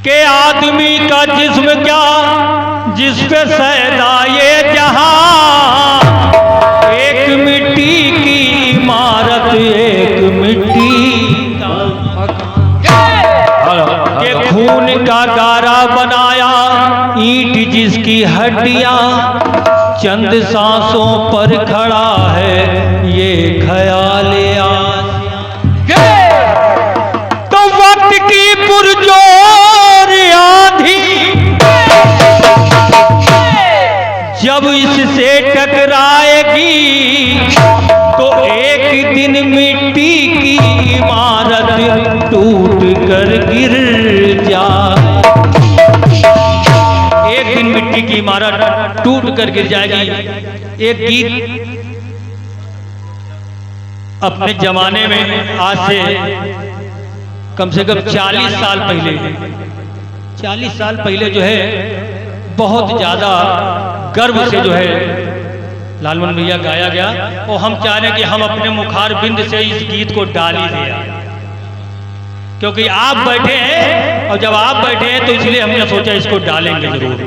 के आदमी का जिस्म क्या जिस पे सैदा ये जहां, एक मिट्टी की इमारत एक मिट्टी के खून का गारा बनाया, ईंट जिसकी हड्डियां चंद सांसों पर खड़ा है ये ख्याल तो वक्त की पुरजोर आंधी जब इससे टकराएगी तो एक दिन मिट्टी की इमारत टूट कर गिर जाए, एक दिन मिट्टी की इमारत टूट कर गिर जाएगी। एक गीत अपने जमाने में आज से कम 40 साल पहले 40 साल पहले जो है बहुत ज्यादा गर्व से जो है लालमन भैया गाया गया, और हम चाह रहे हैं कि हम अपने मुखार बिंद से इस गीत को डाल ही दिया, क्योंकि आप बैठे हैं और जब आप बैठे हैं तो इसलिए हमने सोचा इसको डालेंगे जरूर।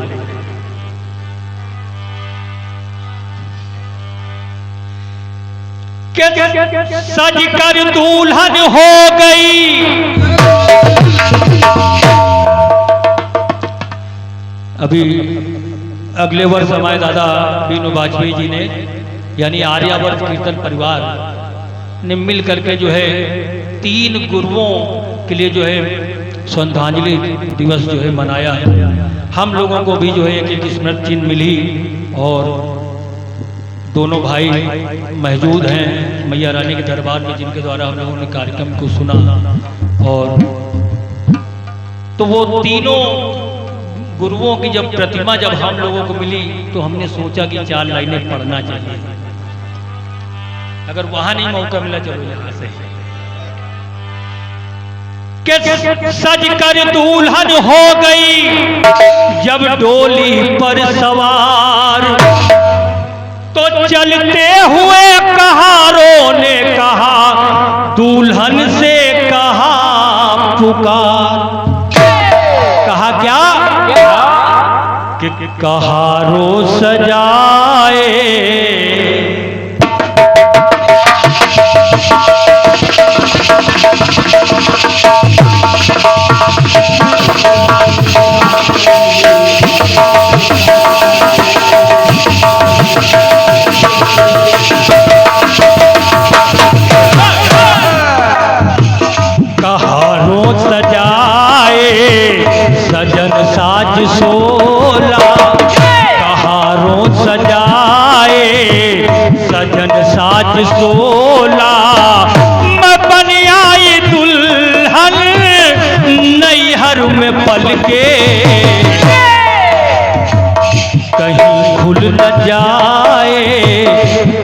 सज कर दुल्हन हो गई, अभी अगले वर्ष हमारे दादा बीनू वाजपेयी जी ने यानी आर्यावर्त कीर्तन परिवार ने मिल करके जो है 3 गुरुओं के लिए जो है श्रद्धांजलि दिवस जो है मनाया है। हम लोगों को भी जो है एक स्मृति चिन्ह मिली और दोनों भाई मौजूद हैं मैया रानी के दरबार में, जिनके द्वारा हम लोगों ने कार्यक्रम को सुना। और तो वो तीनों गुरुओं की जब प्रतिमा जब हम लोगों को मिली तो हमने सोचा कि 4 लाइनें पढ़ना चाहिए, अगर वहां नहीं मौका मिला चलो यहां से। कि सज कर दुल्हन हो गई जब डोली पर सवार, तो चलते हुए कहारों ने कहा दुल्हन से कहा पुकार, कहा क्या कि कहारो सजाए कहारो सजाए सजन साज सोला, कहारो सजाए सजन साज सोला, मैं बन आई दुल्हन नैहर में पल के, कहीं खुल न जाए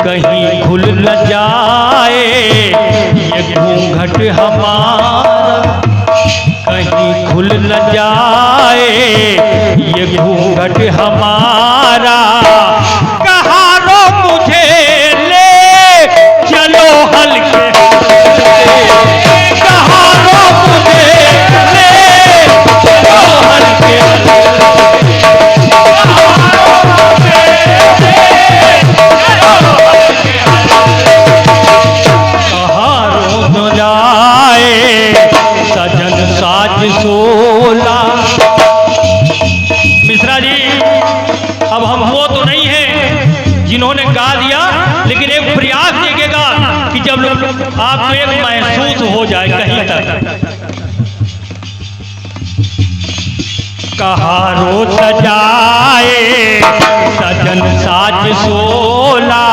कहीं खुल न जाए ये घूंघट हमारा, कहीं खुल न जाए ये घूंघट हमारा, कहारो मुझे ले चलो हल्के, कहारो मुझे ले चलो हल्के, कहारो तो जाए सजन साज सोला। मिश्रा जी अब हम वो तो नहीं हैं जिन्होंने गा दिया, लेकिन एक प्रयास देखेगा कि जब आपको एक महसूस हो जाए कहीं तक। कहारो सजाए सजन साज सोला,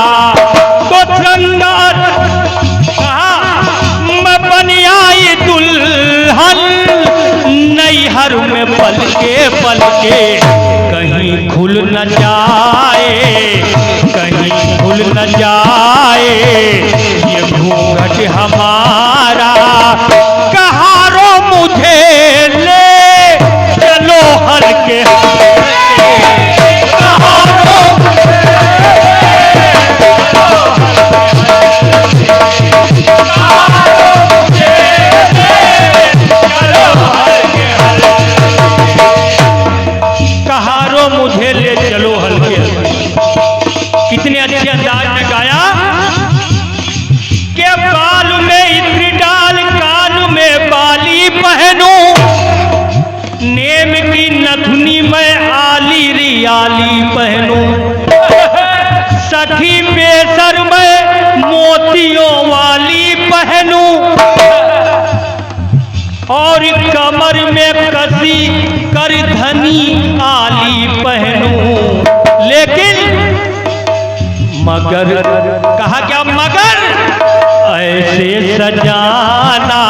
तो श्रृंगार कहा मैं बन आई दुल्हन नैहर में पल के, कहीं खुल न जाए कहीं खुल न जाए ये घूंघट हमारा, कहारो मुझे ले चलो हल्के, कहारो मुझे ले चलो हल्के, लाली पहनूं, सखी बेसर में मोतियों वाली पहनूं, और कमर में कसी कर धनी आली पहनूं। लेकिन मगर कहा क्या, मगर ऐसे सजाना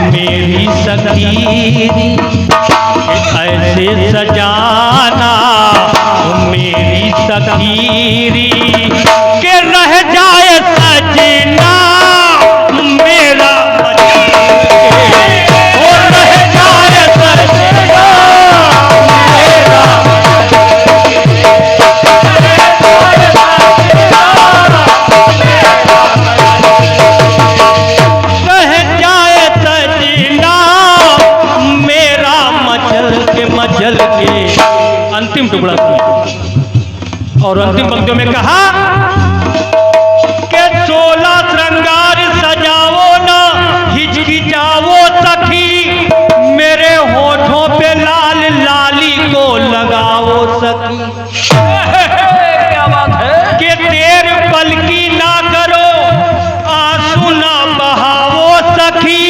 मेरी सखी, ऐसे सजाना मेरी सखीरी, के रह जाए सजना मेरा और रह जाए सजना मेरा। रह जाए सजना मेरा मचल के अंतिम टुकड़ा किया। और अंतिम पंक्तियों में कहा कि 16 श्रृंगार सजाओ ना हिचकिचाओ सखी, मेरे होठों पे लाल लाली को लगाओ सखी। क्या बात है कि देर पलकी ना करो, आंसू ना बहाओ सखी,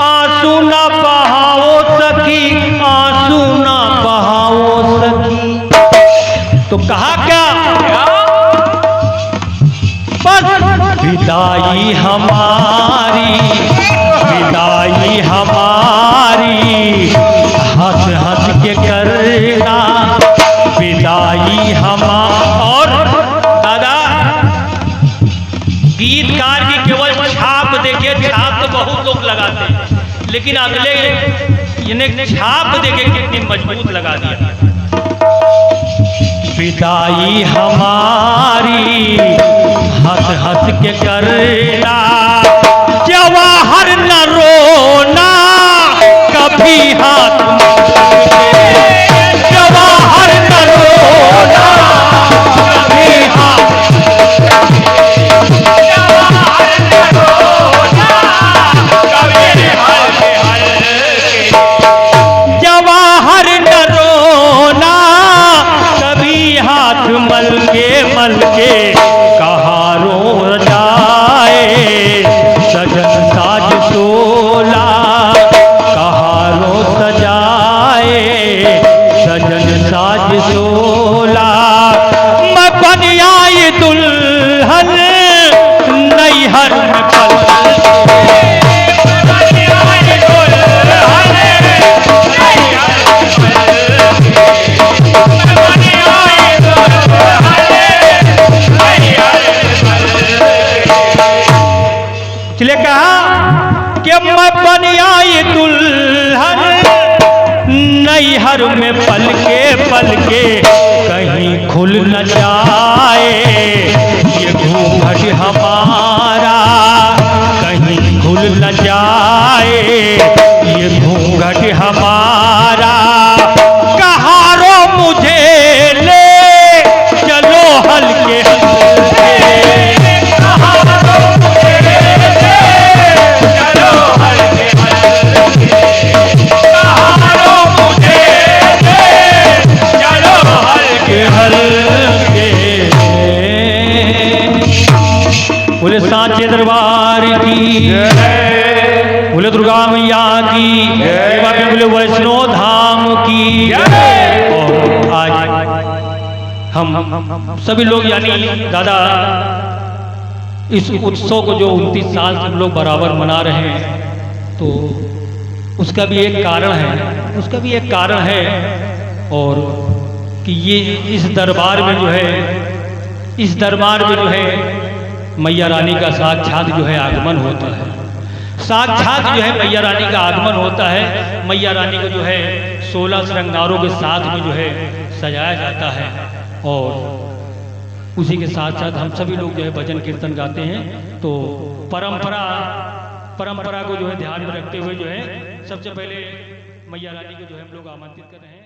आंसू ना बहाओ सखी, आंसू ना बहाओ सखी। तो कहा क्या, बस विदाई हमारी, विदाई हमारी हंस हंस के करना, विदाई और दादा गीतकार की केवल छाप देखिए, छाप तो बहुत लोग लगाते हैं, लेकिन अगले इन्हें छाप देके कितनी मजबूत लगा दिया। विदाई हमारी हंस हंस के करना, जवाहर न रोना कभी हाथ, जवाहर न रोना कभी हाथ, जवाहर न रोना कभी जवाहर न रोना कभी हाथ मल के कहाँ रो जाए सजन साज सोला, कहाँ रो सजाए सजन साज सोला। मैं बन आई दुल्हन नैहर में पल, इसलिए कहा कि मैं बन आई दुल्हन नैहर में पल के कहीं खुल न जाए ये घूंघट हमारा, कहीं खुल न जाए ये घूंघट हमारा। कहाँ रो मुझे ले चलो हल्के हल्के, बोले सांचे दरबार की, बोले दुर्गा मैया की, बोले वैष्णो धाम की। और आज हम सभी लोग यानी दादा इस उत्सव को जो 29 साल से हम लोग बराबर मना रहे हैं, तो उसका भी एक कारण है, उसका भी एक कारण है। और कि ये इस दरबार में जो है, इस दरबार में जो है मैया रानी का साक्षात जो है आगमन होता है, साक्षात जो है मैया रानी का आगमन होता है। मैया रानी को जो है 16 श्रृंगारों के साथ में जो है सजाया जाता है, और उसी के साथ साथ हम सभी लोग जो है भजन कीर्तन गाते हैं। तो परंपरा को जो है ध्यान में रखते हुए जो है सबसे पहले मैया रानी को जो है हम लोग आमंत्रित कर रहे हैं।